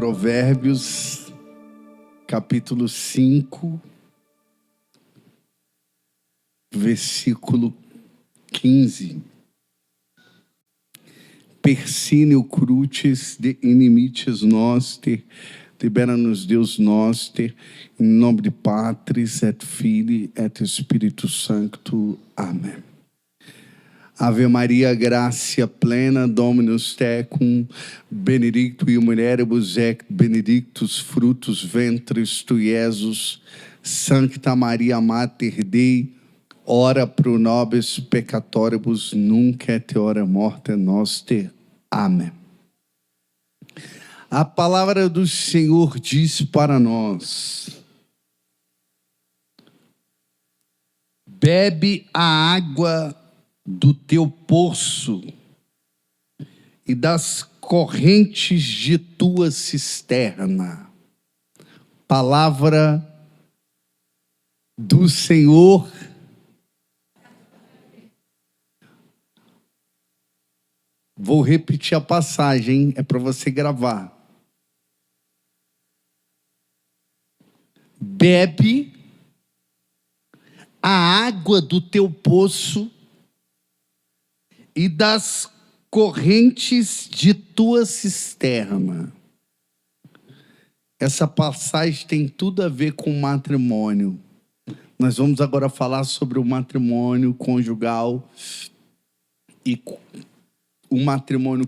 Provérbios, capítulo 5, versículo 15. Persine crucis de inimites noster, libera-nos Deus noster, em nome de Patris et Filii et Spiritus Sancto. Amém. Ave Maria, gratia plena, Dominus tecum, benedictui mulieribus et benedictus fructus ventris tui, Iesus. Sancta Maria Mater Dei, ora pro nobis peccatoribus, nunc et hora morte noster. Amém. A palavra do Senhor diz para nós: bebe a água do teu poço e das correntes de tua cisterna. Palavra do Senhor. Vou repetir a passagem, é para você gravar. Bebe a água do teu poço e das correntes de tua cisterna. Essa passagem tem tudo a ver com matrimônio. Nós vamos agora falar sobre o matrimônio conjugal e o matrimônio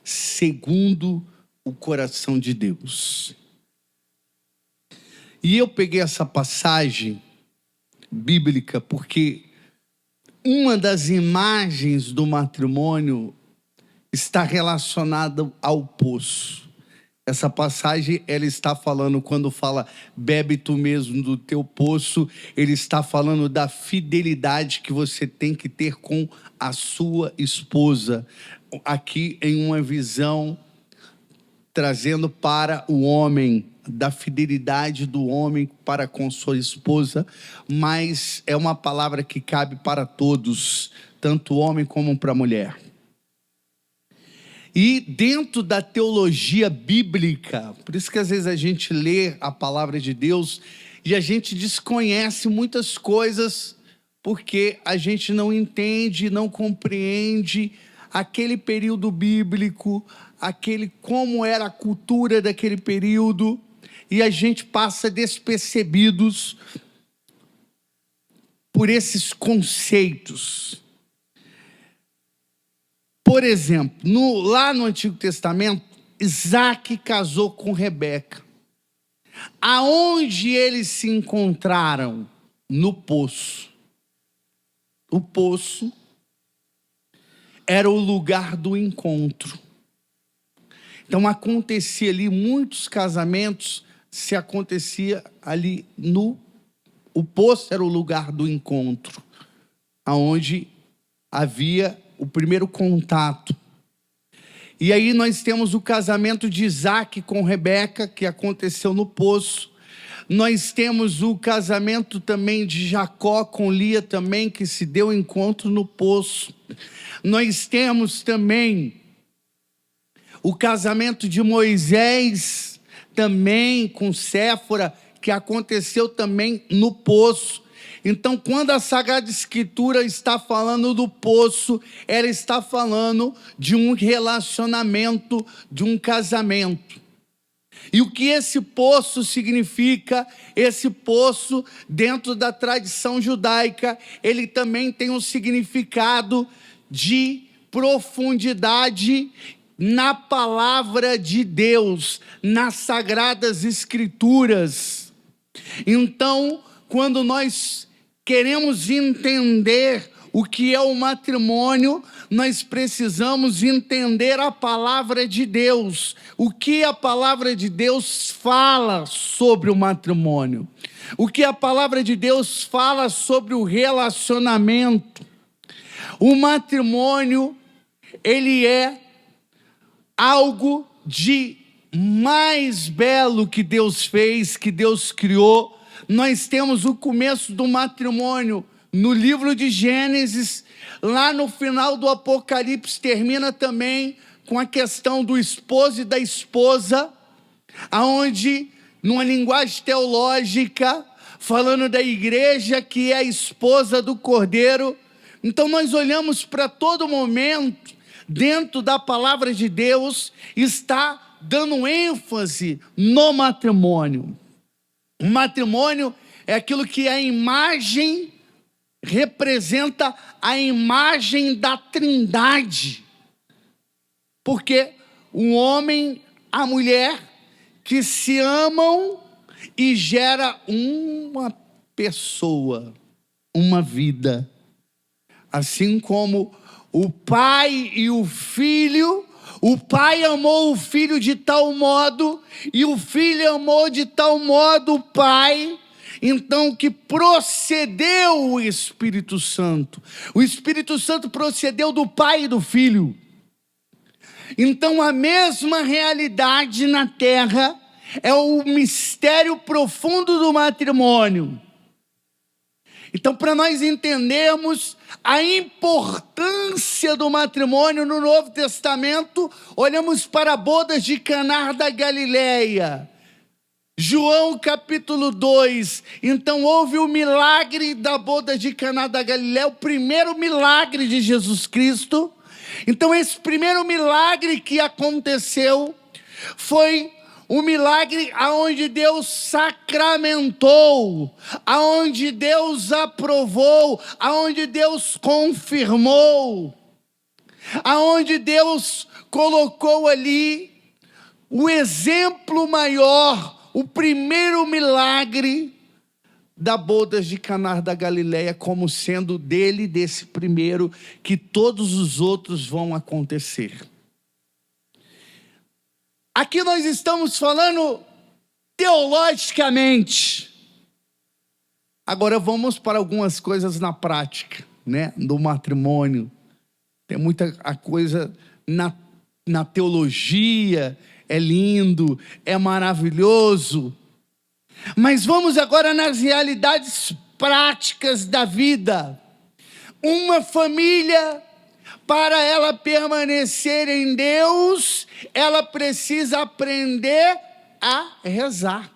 segundo o coração de Deus. E eu peguei essa passagem bíblica porque uma das imagens do matrimônio está relacionada ao poço. Essa passagem, ela está falando, quando fala bebe tu mesmo do teu poço, ele está falando da fidelidade que você tem que ter com a sua esposa. Aqui em uma visão, trazendo para o homem, da fidelidade do homem para com sua esposa, mas é uma palavra que cabe para todos, tanto homem como para mulher. E dentro da teologia bíblica, por isso que às vezes a gente lê a palavra de Deus e a gente desconhece muitas coisas, porque a gente não entende, não compreende aquele período bíblico, como era a cultura daquele período, e a gente passa despercebidos por esses conceitos. Por exemplo, lá no Antigo Testamento, Isaac casou com Rebeca. Aonde eles se encontraram? No poço. O poço era o lugar do encontro. Então acontecia ali, muitos casamentos se acontecia ali o poço era o lugar do encontro, aonde havia o primeiro contato. E aí nós temos o casamento de Isaac com Rebeca, que aconteceu no poço. Nós temos o casamento também de Jacó com Lia também, que se deu encontro no poço. Nós temos também o casamento de Moisés também com Séfora, que aconteceu também no poço. Então, quando a Sagrada Escritura está falando do poço, ela está falando de um relacionamento, de um casamento. E o que esse poço significa? Esse poço, dentro da tradição judaica, ele também tem um significado de profundidade na palavra de Deus, nas Sagradas Escrituras. Então, quando nós queremos entender o que é o matrimônio, nós precisamos entender a palavra de Deus. O que a palavra de Deus fala sobre o matrimônio? O que a palavra de Deus fala sobre o relacionamento? O matrimônio, ele é algo de mais belo que Deus fez, que Deus criou. Nós temos o começo do matrimônio no livro de Gênesis, lá no final do Apocalipse, termina também com a questão do esposo e da esposa, aonde, numa linguagem teológica, falando da igreja que é a esposa do Cordeiro. Então nós olhamos para todo momento, dentro da palavra de Deus, está dando ênfase no matrimônio. O matrimônio é aquilo que a imagem representa, a imagem da Trindade. Porque o homem, a mulher, que se amam e gera uma pessoa, uma vida. Assim como o pai e o filho, o pai amou o filho de tal modo, e o filho amou de tal modo o pai, então que procedeu o Espírito Santo. O Espírito Santo procedeu do pai e do filho. Então a mesma realidade na terra é o mistério profundo do matrimônio. Então, para nós entendermos a importância do matrimônio no Novo Testamento, olhamos para bodas de Caná da Galileia. João capítulo 2, então houve o milagre da boda de Caná da Galileia, o primeiro milagre de Jesus Cristo. Então esse primeiro milagre que aconteceu foi um milagre aonde Deus sacramentou, aonde Deus aprovou, aonde Deus confirmou, aonde Deus colocou ali o exemplo maior, o primeiro milagre da boda de Caná da Galileia, como sendo dele, desse primeiro, que todos os outros vão acontecer. Aqui nós estamos falando teologicamente. Agora vamos para algumas coisas na prática, né, do matrimônio. Tem muita coisa na teologia, é lindo, é maravilhoso. Mas vamos agora nas realidades práticas da vida. Uma família, para ela permanecer em Deus, ela precisa aprender a rezar.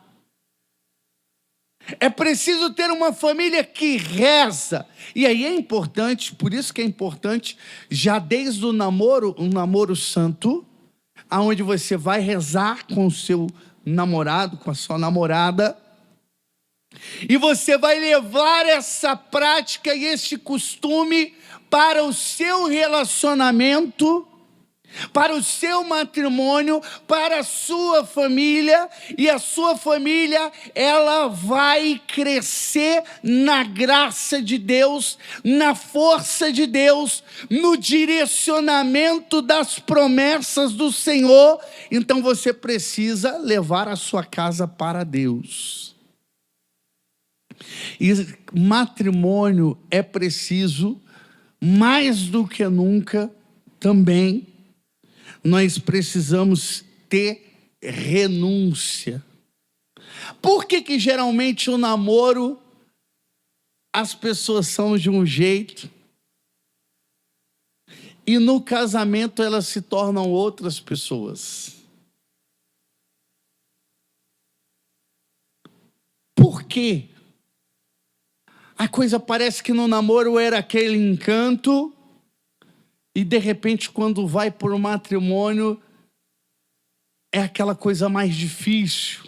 É preciso ter uma família que reza. E aí é importante, por isso que é importante, já desde o namoro, um namoro santo, aonde você vai rezar com o seu namorado, com a sua namorada, e você vai levar essa prática e esse costume para o seu relacionamento, para o seu matrimônio, para a sua família, e a sua família, ela vai crescer na graça de Deus, na força de Deus, no direcionamento das promessas do Senhor. Então você precisa levar a sua casa para Deus. E matrimônio é preciso, mais do que nunca, também, nós precisamos ter renúncia. Por que geralmente o namoro, as pessoas são de um jeito, e no casamento elas se tornam outras pessoas? Por quê? A coisa parece que no namoro era aquele encanto, e de repente quando vai para o matrimônio, é aquela coisa mais difícil,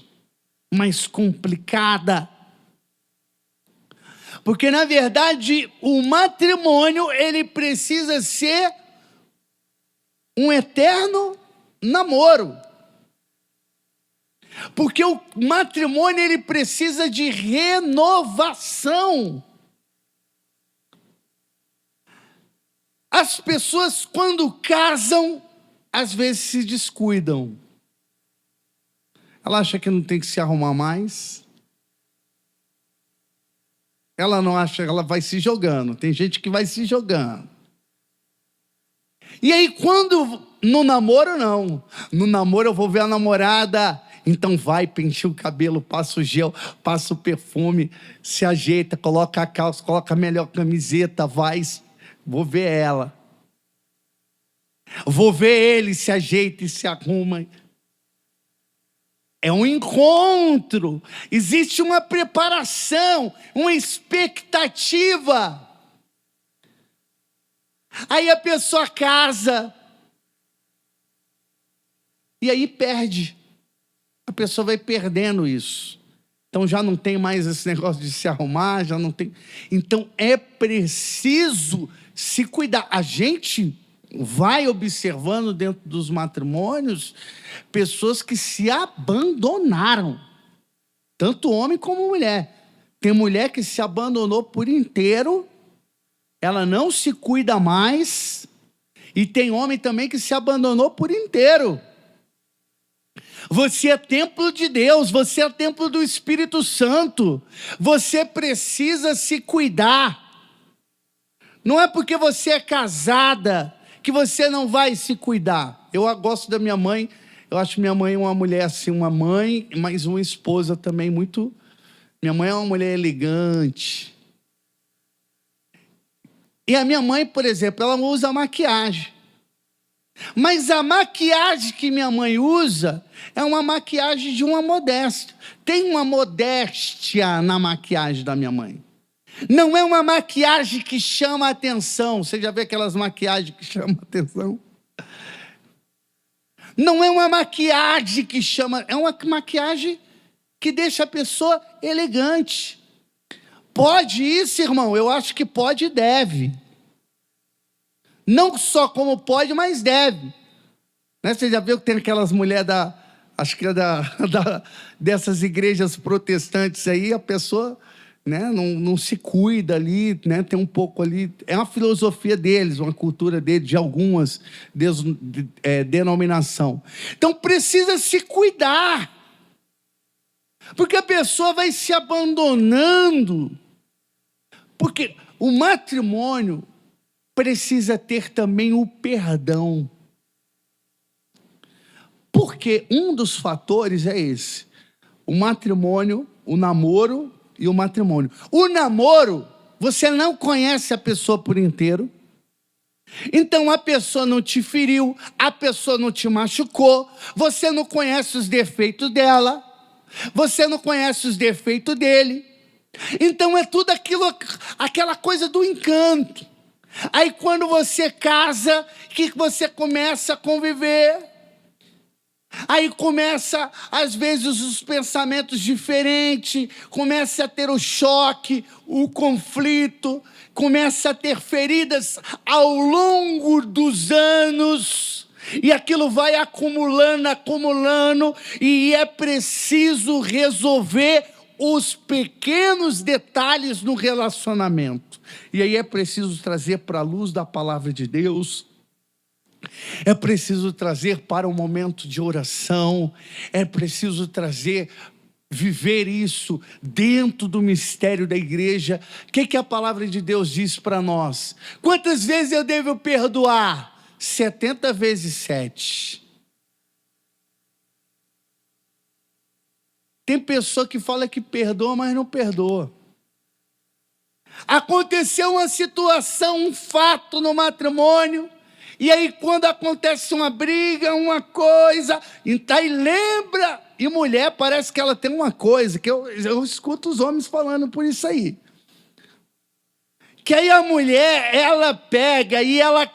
mais complicada. Porque na verdade o matrimônio, ele precisa ser um eterno namoro. Porque o matrimônio, ele precisa de renovação. As pessoas, quando casam, às vezes se descuidam. Ela acha que não tem que se arrumar mais. Ela não acha, ela vai se jogando. Tem gente que vai se jogando. E aí, quando no namoro, não. No namoro eu vou ver a namorada Então vai, penteia o cabelo, passa o gel, passa o perfume, se ajeita, coloca a calça, coloca a melhor camiseta, vai, vou ver ela. Vou ver ele, se ajeita e se arruma. É um encontro, existe uma preparação, uma expectativa. Aí a pessoa casa, e aí perde. A pessoa vai perdendo isso. Então já não tem mais esse negócio de se arrumar, já não tem. Então é preciso se cuidar. A gente vai observando dentro dos matrimônios pessoas que se abandonaram, tanto homem como mulher. Tem mulher que se abandonou por inteiro, ela não se cuida mais, e tem homem também que se abandonou por inteiro. Você é templo de Deus, você é templo do Espírito Santo, você precisa se cuidar. Não é porque você é casada que você não vai se cuidar. Eu gosto da minha mãe, eu acho minha mãe uma mulher assim, uma mãe, mas uma esposa também muito... Minha mãe é uma mulher elegante. E a minha mãe, por exemplo, ela usa maquiagem. Mas a maquiagem que minha mãe usa é uma maquiagem de uma modéstia. Tem uma modéstia na maquiagem da minha mãe. Não é uma maquiagem que chama a atenção. Você já vê aquelas maquiagens que chamam a atenção? Não é uma maquiagem que chama... É uma maquiagem que deixa a pessoa elegante. Pode isso, irmão? Eu acho que pode e deve. Não só como pode, mas deve. Né? Você já viu que tem aquelas mulheres acho que é dessas igrejas protestantes aí, a pessoa... Né? Não se cuida ali, né? Tem um pouco ali, é uma filosofia deles, uma cultura deles, de algumas denominação. Então precisa se cuidar, porque a pessoa vai se abandonando, porque o matrimônio precisa ter também o perdão, porque um dos fatores é esse, o matrimônio, o namoro e o matrimônio. O namoro, você não conhece a pessoa por inteiro, então a pessoa não te feriu, a pessoa não te machucou, você não conhece os defeitos dela, você não conhece os defeitos dele, então é tudo aquela coisa do encanto. Aí quando você casa, que você começa a conviver, aí começa, às vezes, os pensamentos diferentes, começa a ter o choque, o conflito, começa a ter feridas ao longo dos anos, e aquilo vai acumulando, e é preciso resolver os pequenos detalhes no relacionamento. E aí é preciso trazer para a luz da palavra de Deus, é preciso trazer para o momento de oração, é preciso viver isso dentro do mistério da igreja. O que a palavra de Deus diz para nós? Quantas vezes eu devo perdoar? 70 vezes 7. Tem pessoa que fala que perdoa, mas não perdoa. Aconteceu uma situação, um fato no matrimônio, e aí quando acontece uma briga, uma coisa, então aí lembra, e mulher parece que ela tem uma coisa, que eu escuto os homens falando por isso aí, que aí a mulher, ela pega e ela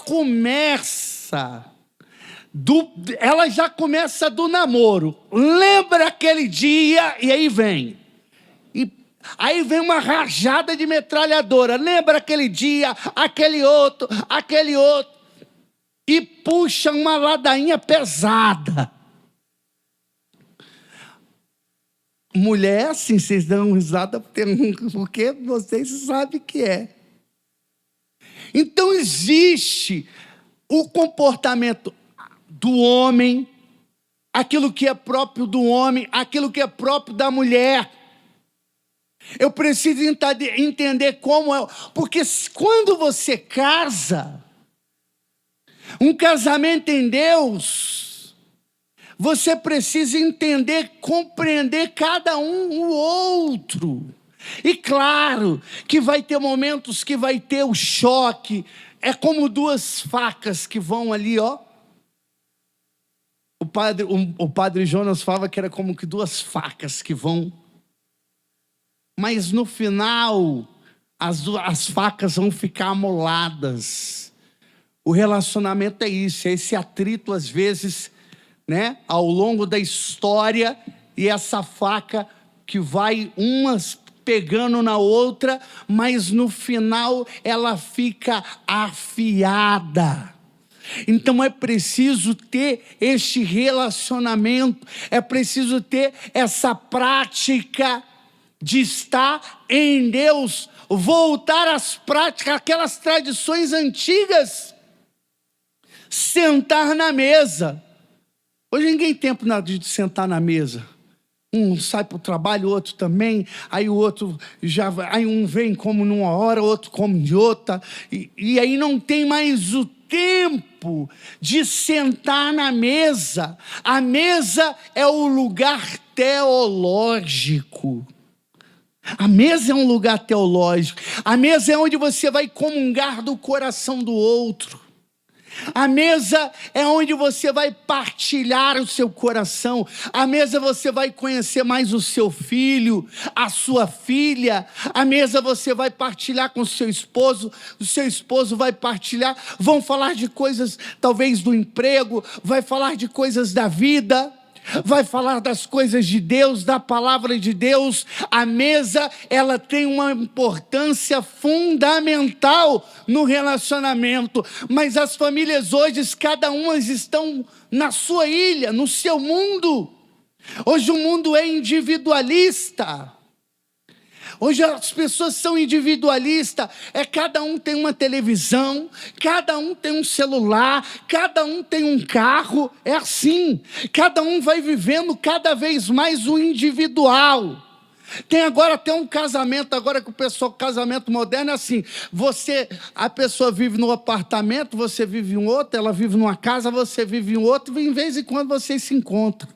ela já começa do namoro, lembra aquele dia, e aí vem uma rajada de metralhadora, lembra aquele dia, aquele outro, e puxa uma ladainha pesada. Mulher, assim, vocês dão risada porque vocês sabem que é. Então existe o comportamento do homem, aquilo que é próprio do homem, aquilo que é próprio da mulher. Eu preciso entender como é, porque quando você casa, um casamento em Deus, Você precisa entender, compreender cada um o outro. E claro que vai ter momentos que vai ter o choque. É como duas facas que vão ali, ó. O padre Jonas falava que era como que duas facas que vão. Mas no final, as facas vão ficar amoladas. O relacionamento é isso, é esse atrito às vezes, né, ao longo da história, e essa faca que vai umas pegando na outra, mas no final ela fica afiada. Então é preciso ter este relacionamento, é preciso ter essa prática de estar em Deus, voltar às práticas, aquelas tradições antigas. Sentar na mesa. Hoje ninguém tem tempo de sentar na mesa. Um sai para o trabalho, o outro também. Aí o outro já vai. Aí um vem como numa hora, o outro come de outra. E aí não tem mais o tempo de sentar na mesa. A mesa é o lugar teológico. A mesa é um lugar teológico. A mesa é onde você vai comungar do coração do outro. A mesa é onde você vai partilhar o seu coração. A mesa você vai conhecer mais o seu filho, a sua filha. A mesa você vai partilhar com o seu esposo vai partilhar. Vão falar de coisas, talvez do emprego, vai falar de coisas da vida, vai falar das coisas de Deus, da palavra de Deus. A mesa, ela tem uma importância fundamental no relacionamento, mas as famílias hoje, cada uma estão na sua ilha, no seu mundo. Hoje o mundo é individualista. Hoje as pessoas são individualistas, cada um tem uma televisão, cada um tem um celular, cada um tem um carro, é assim, cada um vai vivendo cada vez mais o individual. Tem agora até um casamento, agora que o pessoal, casamento moderno é assim, a pessoa vive num apartamento, você vive em um outro, ela vive numa casa, você vive em outro, e em vez em quando vocês se encontram.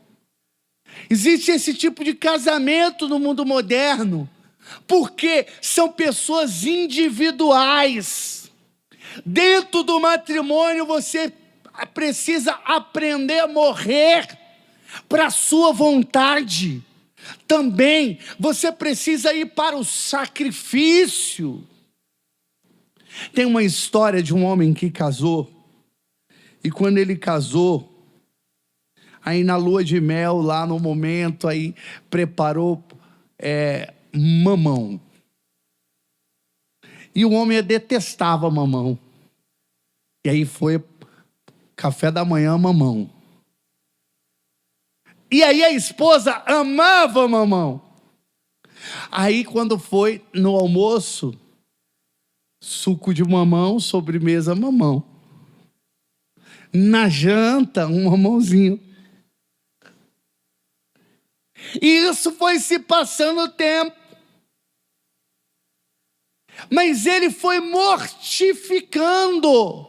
Existe esse tipo de casamento no mundo moderno, porque são pessoas individuais. Dentro do matrimônio você precisa aprender a morrer para a sua vontade. Também você precisa ir para o sacrifício. Tem uma história de um homem que casou, e quando ele casou, aí na lua de mel, lá no momento, aí preparou mamão. E o homem detestava mamão. E aí foi café da manhã, mamão. E aí a esposa amava mamão. Aí quando foi no almoço, suco de mamão, sobremesa mamão. Na janta, um mamãozinho. E isso foi se passando o tempo. Mas ele foi mortificando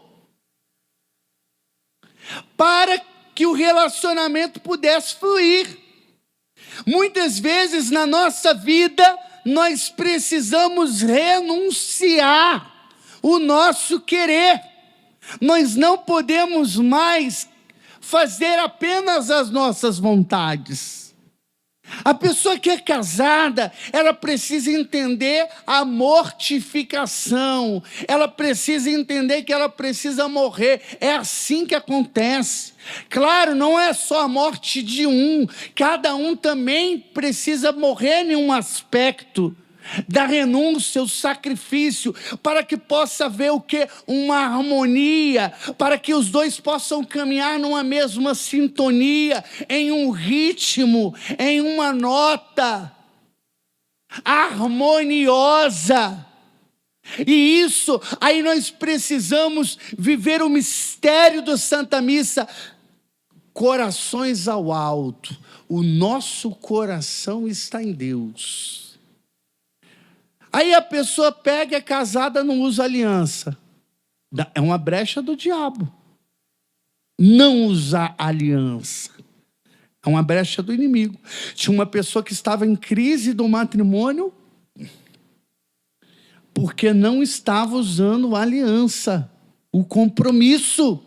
para que o relacionamento pudesse fluir. Muitas vezes na nossa vida nós precisamos renunciar o nosso querer. Nós não podemos mais fazer apenas as nossas vontades. A pessoa que é casada, ela precisa entender a mortificação, ela precisa entender que ela precisa morrer. É assim que acontece. Claro, não é só a morte de um, cada um também precisa morrer em um aspecto da renúncia, o sacrifício, para que possa haver o que? Uma harmonia, para que os dois possam caminhar numa mesma sintonia, em um ritmo, em uma nota harmoniosa. E isso, aí nós precisamos viver o mistério da Santa Missa, corações ao alto. O nosso coração está em Deus. Aí a pessoa pega, é casada, não usa aliança. É uma brecha do diabo. Não usar aliança. É uma brecha do inimigo. Tinha uma pessoa que estava em crise do matrimônio porque não estava usando a aliança, o compromisso.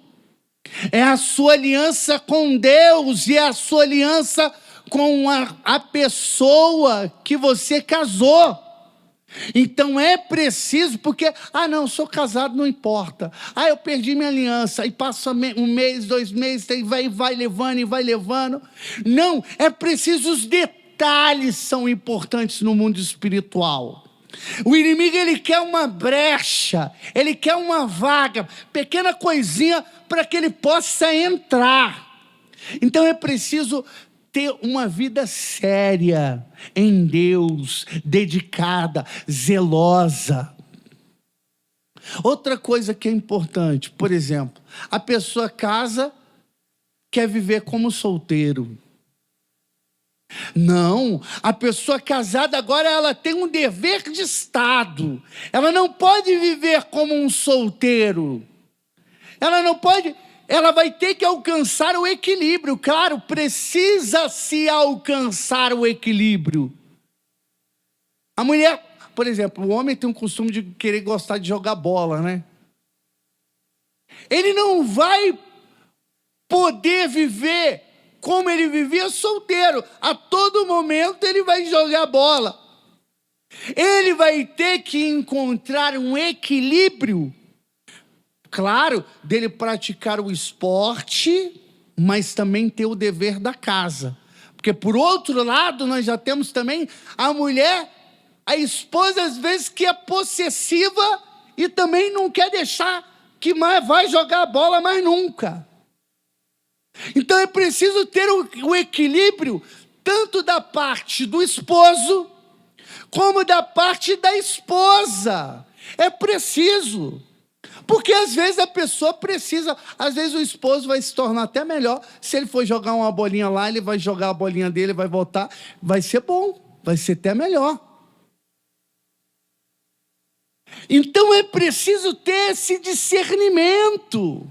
É a sua aliança com Deus e é a sua aliança com a pessoa que você casou. Então é preciso, porque, não, sou casado, não importa. Eu perdi minha aliança, e passa um mês, 2 meses, e vai levando e vai levando. Não, é preciso, os detalhes são importantes no mundo espiritual. O inimigo, ele quer uma brecha, ele quer uma vaga, pequena coisinha para que ele possa entrar. Então é preciso ter uma vida séria em Deus, dedicada, zelosa. Outra coisa que é importante, por exemplo, a pessoa casa, quer viver como solteiro. Não, a pessoa casada agora ela tem um dever de Estado. Ela não pode viver como um solteiro. Ela não pode, ela vai ter que alcançar o equilíbrio. Claro, precisa se alcançar o equilíbrio. A mulher, por exemplo, o homem tem um costume de querer gostar de jogar bola, né? Ele não vai poder viver como ele vivia solteiro. A todo momento ele vai jogar bola. Ele vai ter que encontrar um equilíbrio, claro, dele praticar o esporte, mas também ter o dever da casa. Porque por outro lado, nós já temos também a mulher, a esposa às vezes que é possessiva e também não quer deixar que mais vai jogar bola mais nunca. Então é preciso ter o equilíbrio tanto da parte do esposo como da parte da esposa. É preciso. Porque às vezes a pessoa precisa, às vezes o esposo vai se tornar até melhor. Se ele for jogar uma bolinha lá, ele vai jogar a bolinha dele, vai voltar, vai ser bom, vai ser até melhor. Então é preciso ter esse discernimento.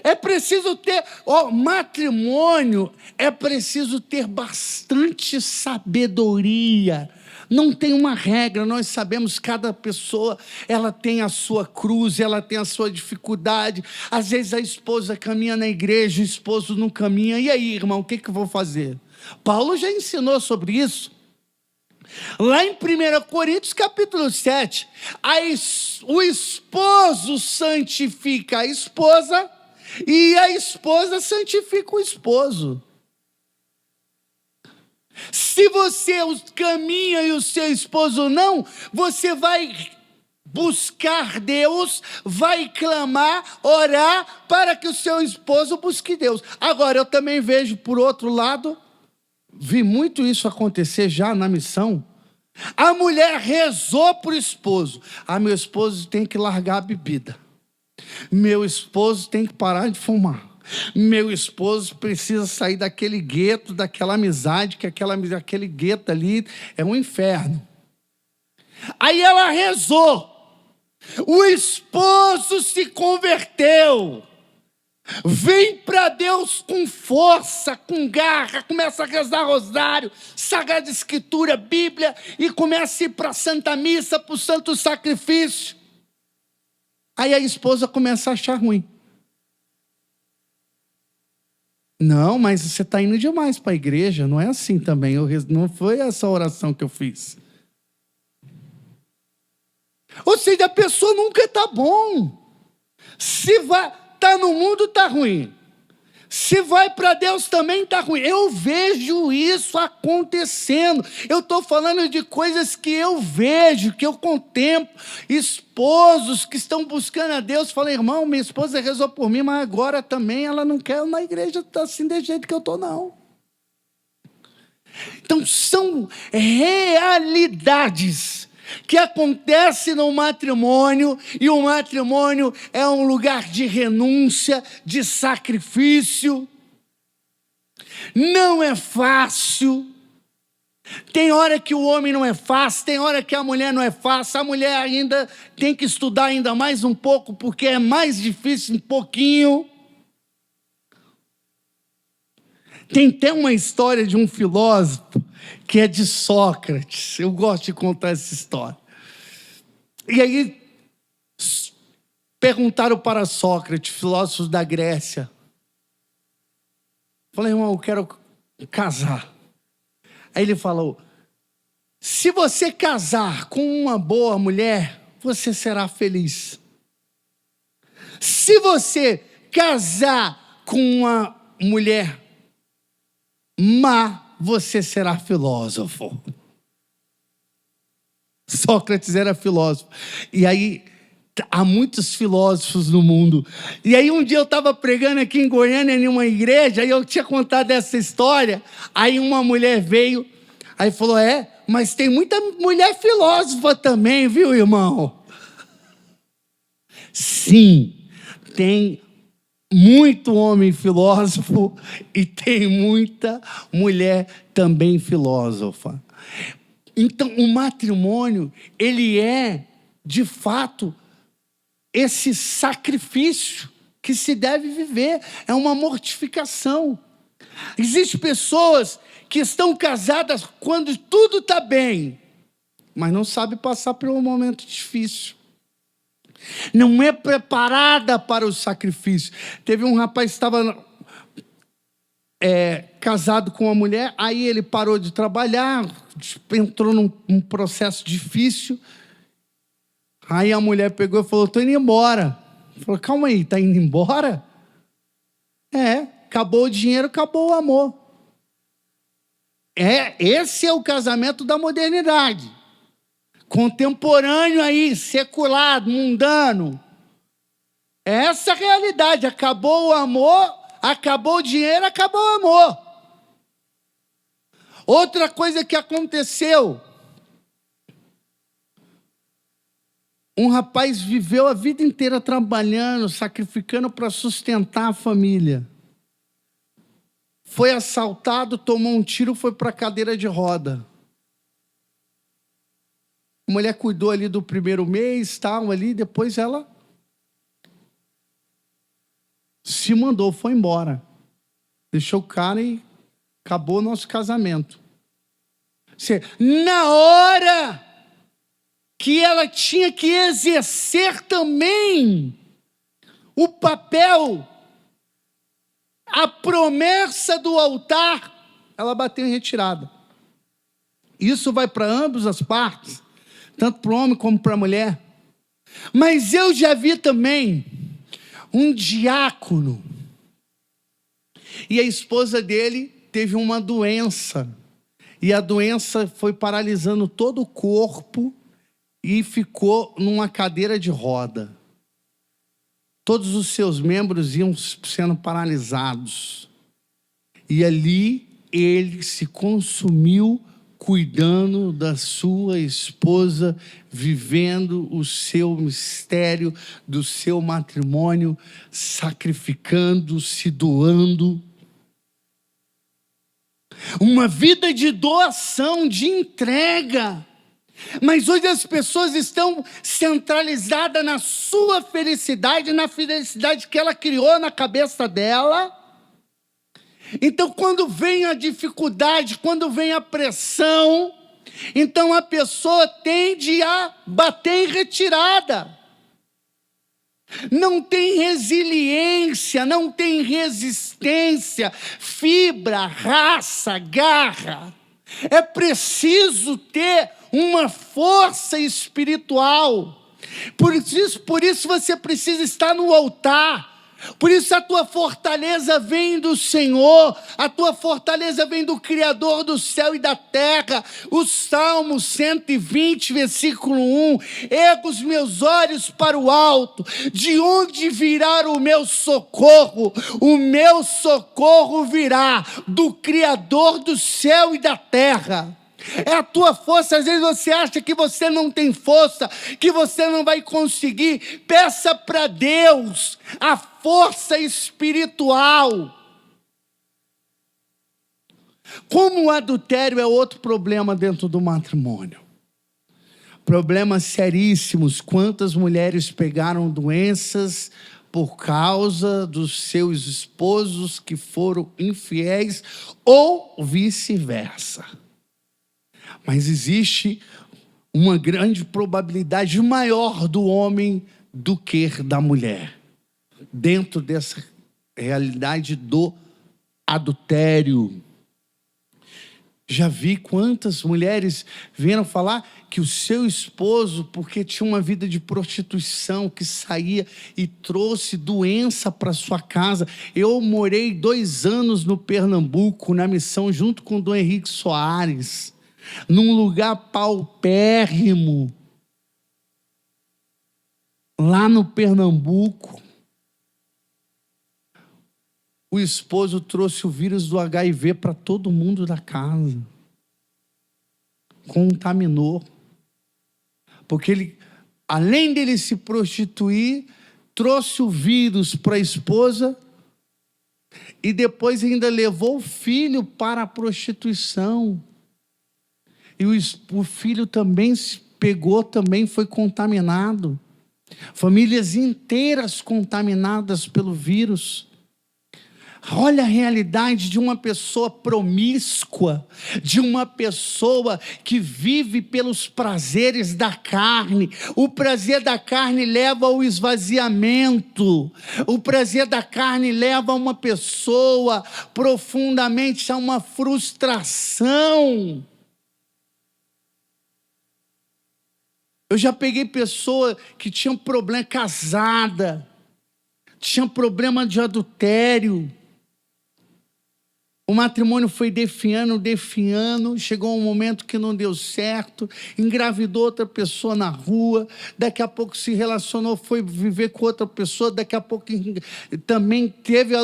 É preciso ter, matrimônio, é preciso ter bastante sabedoria. Não tem uma regra, nós sabemos, cada pessoa, ela tem a sua cruz, ela tem a sua dificuldade. Às vezes a esposa caminha na igreja, o esposo não caminha. E aí, irmão, o que eu vou fazer? Paulo já ensinou sobre isso. Lá em 1 Coríntios capítulo 7, o esposo santifica a esposa e a esposa santifica o esposo. Se você caminha e o seu esposo não, você vai buscar Deus, vai clamar, orar para que o seu esposo busque Deus. Agora, eu também vejo, por outro lado, vi muito isso acontecer já na missão. A mulher rezou para o esposo. Meu esposo tem que largar a bebida. Meu esposo tem que parar de fumar. Meu esposo precisa sair daquele gueto, daquela amizade, que aquele gueto ali é um inferno. Aí ela rezou. O esposo se converteu. Vem para Deus com força, com garra, começa a rezar rosário, Sagrada Escritura, Bíblia, e começa a ir para a Santa Missa, para o Santo Sacrifício. Aí a esposa começa a achar ruim. Não, mas você está indo demais para a igreja, não é assim também, não foi essa oração que eu fiz. Ou seja, a pessoa nunca está bom. Se vai... Está no mundo, está ruim. Se vai para Deus também está ruim. Eu vejo isso acontecendo. Eu estou falando de coisas que eu vejo, que eu contemplo. Esposos que estão buscando a Deus. Falam, irmão, minha esposa rezou por mim, mas agora também ela não quer na igreja assim, de jeito que eu estou, não. Então, são realidades que acontece no matrimônio, e o matrimônio é um lugar de renúncia, de sacrifício. Não é fácil. Tem hora que o homem não é fácil, tem hora que a mulher não é fácil. A mulher ainda tem que estudar ainda mais um pouco, porque é mais difícil um pouquinho. Tem até uma história de um filósofo que é de Sócrates. Eu gosto de contar essa história. E aí perguntaram para Sócrates, filósofos da Grécia. Falei, irmão, eu quero casar. Aí ele falou, se você casar com uma boa mulher, você será feliz. Se você casar com uma mulher má, você será filósofo. Sócrates era filósofo. E aí, há muitos filósofos no mundo. E aí, um dia eu estava pregando aqui em Goiânia, em uma igreja, e eu tinha contado essa história. Aí uma mulher veio, aí falou, mas tem muita mulher filósofa também, viu, irmão? Sim, tem muito homem filósofo e tem muita mulher também filósofa. Então, o matrimônio, ele é, de fato, esse sacrifício que se deve viver. É uma mortificação. Existem pessoas que estão casadas quando tudo está bem, mas não sabem passar por um momento difícil. Não é preparada para o sacrifício. Teve um rapaz que estava casado com uma mulher, aí ele parou de trabalhar, entrou num processo difícil. Aí a mulher pegou e falou, estou indo embora. Ele falou, calma aí, está indo embora? Acabou o dinheiro, acabou o amor. Esse é o casamento da modernidade. Contemporâneo aí, secular, mundano. É essa a realidade. Acabou o amor, acabou o dinheiro, acabou o amor. Outra coisa que aconteceu. Um rapaz viveu a vida inteira trabalhando, sacrificando para sustentar a família. Foi assaltado, tomou um tiro, foi para a cadeira de roda. A mulher cuidou ali do primeiro mês, tal, ali, depois ela se mandou, foi embora. Deixou o cara e acabou o nosso casamento. Na hora que ela tinha que exercer também o papel, a promessa do altar, ela bateu em retirada. Isso vai para ambas as partes, tanto para o homem como para a mulher. Mas eu já vi também um diácono, e a esposa dele teve uma doença, e a doença foi paralisando todo o corpo, e ficou numa cadeira de roda. Todos os seus membros iam sendo paralisados. E ali ele se consumiu cuidando da sua esposa, vivendo o seu mistério do seu matrimônio, sacrificando, se doando. Uma vida de doação, de entrega. Mas hoje as pessoas estão centralizadas na sua felicidade, na felicidade que ela criou na cabeça dela. Então, quando vem a dificuldade, quando vem a pressão, então a pessoa tende a bater em retirada. Não tem resiliência, não tem resistência, fibra, raça, garra. É preciso ter uma força espiritual. Por isso você precisa estar no altar. Por isso a tua fortaleza vem do Senhor, a tua fortaleza vem do Criador do céu e da terra. O Salmo 120, versículo 1, ergo os meus olhos para o alto, de onde virá o meu socorro? O meu socorro virá do Criador do céu e da terra. É a tua força. Às vezes você acha que você não tem força, que você não vai conseguir. Peça para Deus a força espiritual. Como o adultério é outro problema dentro do matrimônio. Problemas seríssimos. Quantas mulheres pegaram doenças por causa dos seus esposos que foram infiéis ou vice-versa. Mas existe uma grande probabilidade maior do homem do que da mulher, dentro dessa realidade do adultério. Já vi quantas mulheres vieram falar que o seu esposo, porque tinha uma vida de prostituição, que saía e trouxe doença para sua casa. Eu morei 2 anos no Pernambuco, na missão, junto com o Dom Henrique Soares, num lugar paupérrimo, lá no Pernambuco. O esposo trouxe o vírus do HIV para todo mundo da casa. Contaminou. Porque ele, além dele se prostituir, trouxe o vírus para a esposa e depois ainda levou o filho para a prostituição. E o filho também se pegou, também foi contaminado. Famílias inteiras contaminadas pelo vírus. Olha a realidade de uma pessoa promíscua, de uma pessoa que vive pelos prazeres da carne. O prazer da carne leva ao esvaziamento. O prazer da carne leva uma pessoa profundamente a uma frustração. Eu já peguei pessoa que tinha problema, casada, tinha problema de adultério. O matrimônio foi definhando, chegou um momento que não deu certo, engravidou outra pessoa na rua, daqui a pouco se relacionou, foi viver com outra pessoa, daqui a pouco também teve,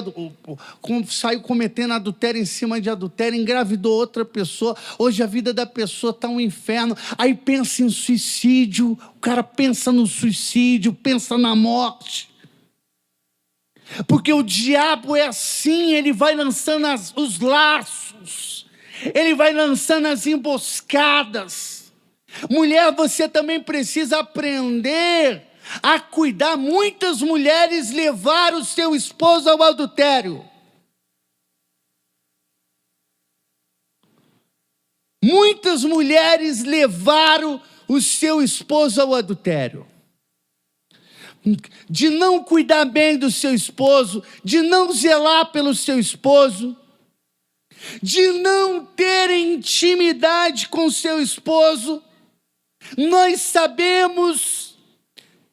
saiu cometendo adultério em cima de adultério, engravidou outra pessoa. Hoje a vida da pessoa está um inferno. Aí pensa em suicídio, o cara pensa no suicídio, pensa na morte. Porque o diabo é assim, ele vai lançando os laços, ele vai lançando as emboscadas. Mulher, você também precisa aprender a cuidar. Muitas mulheres levaram o seu esposo ao adultério. Muitas mulheres levaram o seu esposo ao adultério. De não cuidar bem do seu esposo, de não zelar pelo seu esposo, de não ter intimidade com o seu esposo. Nós sabemos,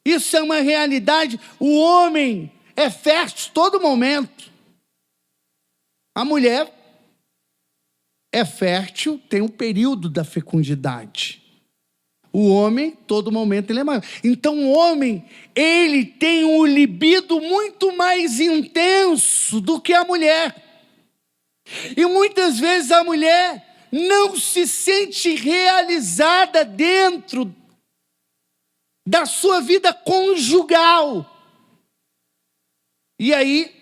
isso é uma realidade, o homem é fértil todo momento. A mulher é fértil, tem um período da fecundidade. O homem, todo momento, ele é maior. Então, o homem, ele tem um libido muito mais intenso do que a mulher. E muitas vezes a mulher não se sente realizada dentro da sua vida conjugal. E aí,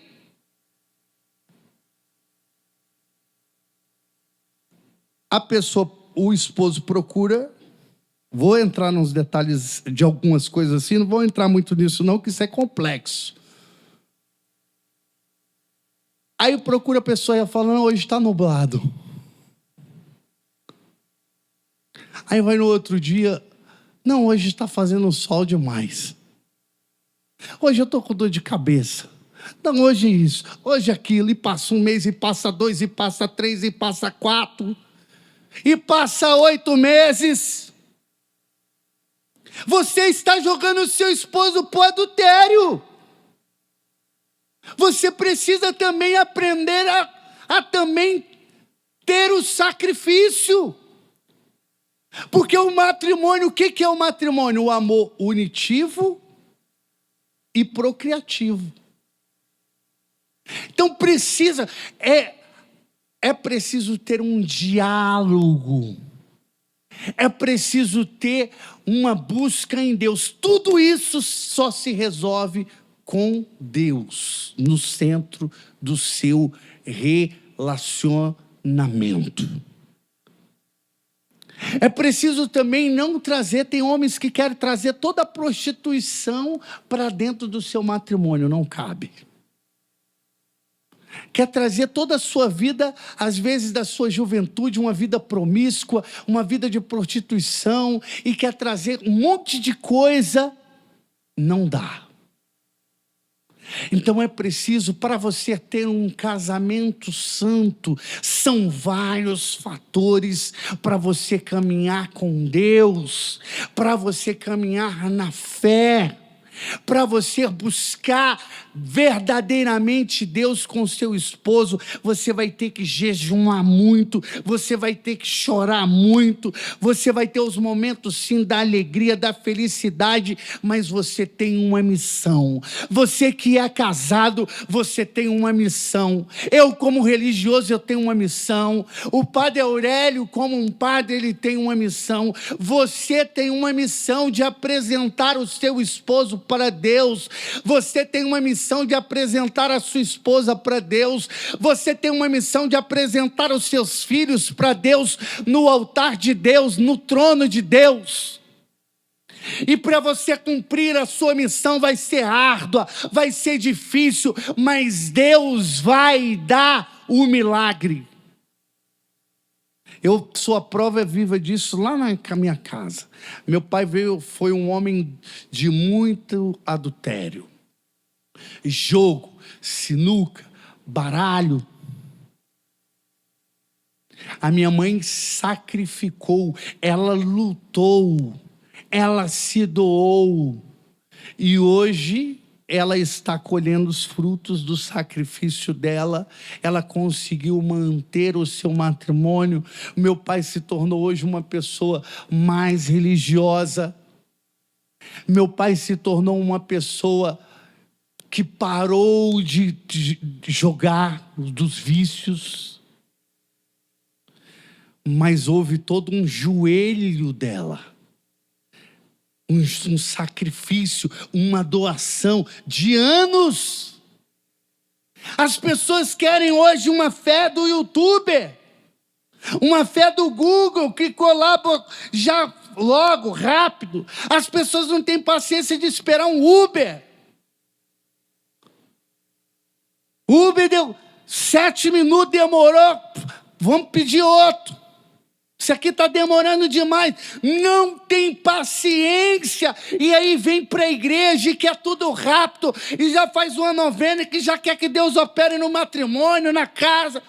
a pessoa, o esposo procura. Vou entrar nos detalhes de algumas coisas assim, não vou entrar muito nisso não, que isso é complexo. Aí procura a pessoa e fala, não, hoje está nublado. Aí vai no outro dia, não, hoje está fazendo sol demais. Hoje eu estou com dor de cabeça. Não, hoje isso, hoje aquilo, e passa 1 mês, e passa 2, e passa 3, e passa 4, e passa 8 meses. Você está jogando o seu esposo para o adultério. Você precisa também aprender a também ter o sacrifício. Porque o matrimônio, o que é o matrimônio? O amor unitivo e procriativo. Então é preciso ter um diálogo. É preciso ter uma busca em Deus. Tudo isso só se resolve com Deus no centro do seu relacionamento. É preciso também não trazer, tem homens que querem trazer toda a prostituição para dentro do seu matrimônio, não cabe. Quer trazer toda a sua vida, às vezes da sua juventude, uma vida promíscua, uma vida de prostituição, e quer trazer um monte de coisa, não dá. Então é preciso, para você ter um casamento santo, são vários fatores para você caminhar com Deus, para você caminhar na fé, para você buscar verdadeiramente Deus com seu esposo. Você vai ter que jejuar muito, você vai ter que chorar muito, você vai ter os momentos sim da alegria, da felicidade, mas você tem uma missão. Você que é casado, você tem uma missão. Eu, como religioso, eu tenho uma missão. O padre Aurélio, como um padre, ele tem uma missão. Você tem uma missão de apresentar o seu esposo para Deus. Você tem uma missão de apresentar a sua esposa para Deus. Você tem uma missão de apresentar os seus filhos para Deus, no altar de Deus, no trono de Deus. E para você cumprir a sua missão vai ser árdua, vai ser difícil, mas Deus vai dar o milagre. Eu sou a prova viva disso lá na minha casa. Meu pai foi um homem de muito adultério. Jogo, sinuca, baralho. A minha mãe sacrificou, ela lutou, ela se doou. E hoje ela está colhendo os frutos do sacrifício dela. Ela conseguiu manter o seu matrimônio. Meu pai se tornou hoje uma pessoa mais religiosa. Meu pai se tornou uma pessoa que parou de jogar dos vícios. Mas houve todo um joelho dela. Um sacrifício, uma doação de anos. As pessoas querem hoje uma fé do YouTube, uma fé do Google, que colabora já logo, rápido. As pessoas não têm paciência de esperar um Uber. Uber deu 7 minutos, demorou, vamos pedir outro. Isso aqui está demorando demais. Não tem paciência. E aí vem para a igreja e quer tudo rápido. E já faz uma novena que já quer que Deus opere no matrimônio, na casa.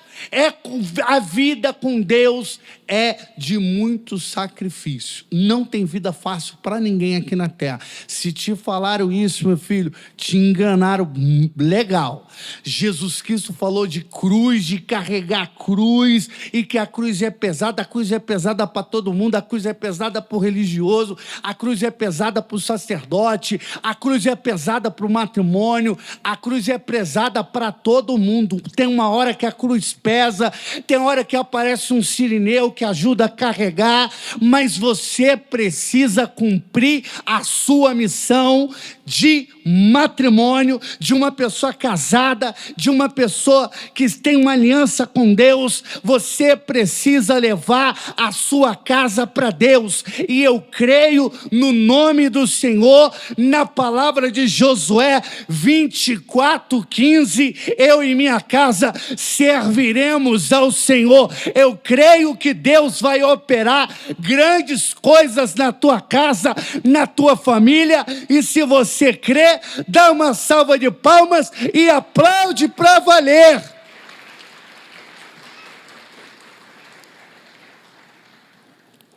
A vida com Deus é de muito sacrifício. Não tem vida fácil para ninguém aqui na terra. Se te falaram isso, meu filho, te enganaram legal. Jesus Cristo falou de cruz, de carregar a cruz, e que a cruz é pesada. A cruz é pesada para todo mundo. A cruz é pesada para o religioso. A cruz é pesada para o sacerdote. A cruz é pesada para o matrimônio. A cruz é pesada para todo mundo. Tem uma hora que a cruz pesa, tem hora que aparece um sirineu que ajuda a carregar, mas você precisa cumprir a sua missão de matrimônio, de uma pessoa casada, de uma pessoa que tem uma aliança com Deus. Você precisa levar a sua casa para Deus, e eu creio no nome do Senhor, na palavra de Josué 24:15, eu e minha casa serviremos ao Senhor. Eu creio que Deus vai operar grandes coisas na tua casa, na tua família, e se você crê, dá uma salva de palmas e aplaude para valer.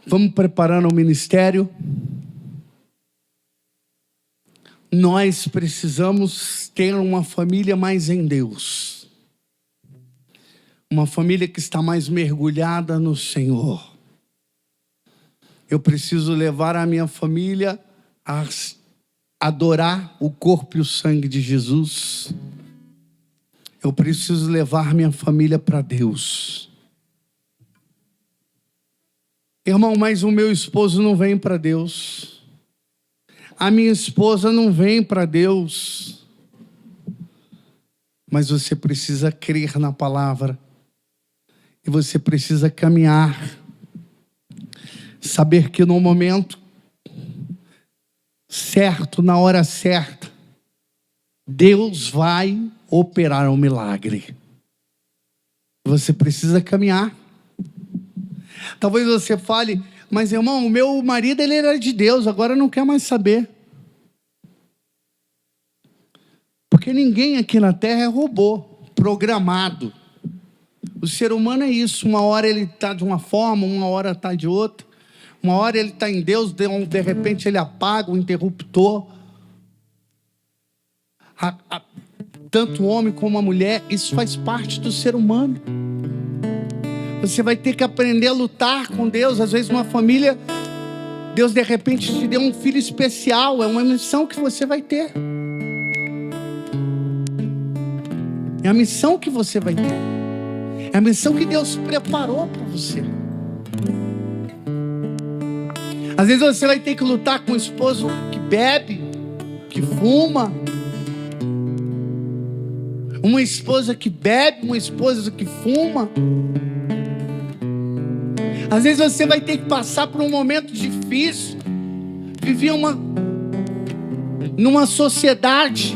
Vamos preparando o ministério. Nós precisamos ter uma família mais em Deus. Uma família que está mais mergulhada no Senhor. Eu preciso levar a minha família a adorar o corpo e o sangue de Jesus. Eu preciso levar minha família para Deus. Irmão, mas o meu esposo não vem para Deus. A minha esposa não vem para Deus. Mas você precisa crer na palavra. E você precisa caminhar. Saber que no momento certo, na hora certa, Deus vai operar um milagre. Você precisa caminhar. Talvez você fale, mas irmão, o meu marido ele era de Deus, agora não quer mais saber. Porque ninguém aqui na terra é robô, programado. O ser humano é isso, uma hora ele está de uma forma, uma hora está de outra. Uma hora ele está em Deus, de repente ele apaga o interruptor. Tanto o homem como a mulher, isso faz parte do ser humano. Você vai ter que aprender a lutar com Deus. Às vezes numa família, Deus de repente te deu um filho especial. É uma missão que você vai ter. É a missão que você vai ter. É a missão que Deus preparou para você. Às vezes você vai ter que lutar com um esposo que bebe, que fuma. Uma esposa que bebe, uma esposa que fuma. Às vezes você vai ter que passar por um momento difícil. Viver numa sociedade.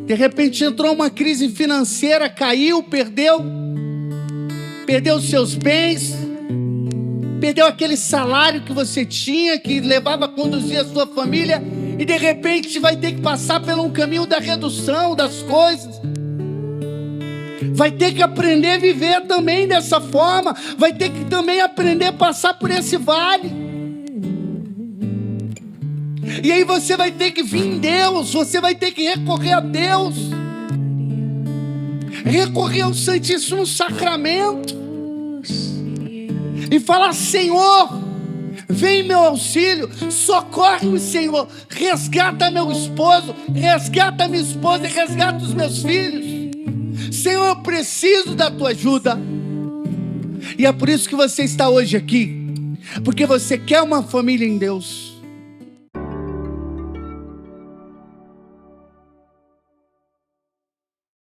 De repente entrou uma crise financeira, caiu, perdeu seus bens. Perdeu aquele salário que você tinha, que levava a conduzir a sua família, e de repente vai ter que passar por um caminho da redução das coisas. Vai ter que aprender a viver também dessa forma. Vai ter que também aprender a passar por esse vale. E aí você vai ter que vir em Deus, você vai ter que recorrer a Deus, recorrer ao Santíssimo Sacramento e falar: Senhor, vem em meu auxílio, socorre-me, Senhor, resgata meu esposo, resgata minha esposa e resgata os meus filhos. Senhor, eu preciso da tua ajuda. E é por isso que você está hoje aqui, porque você quer uma família em Deus.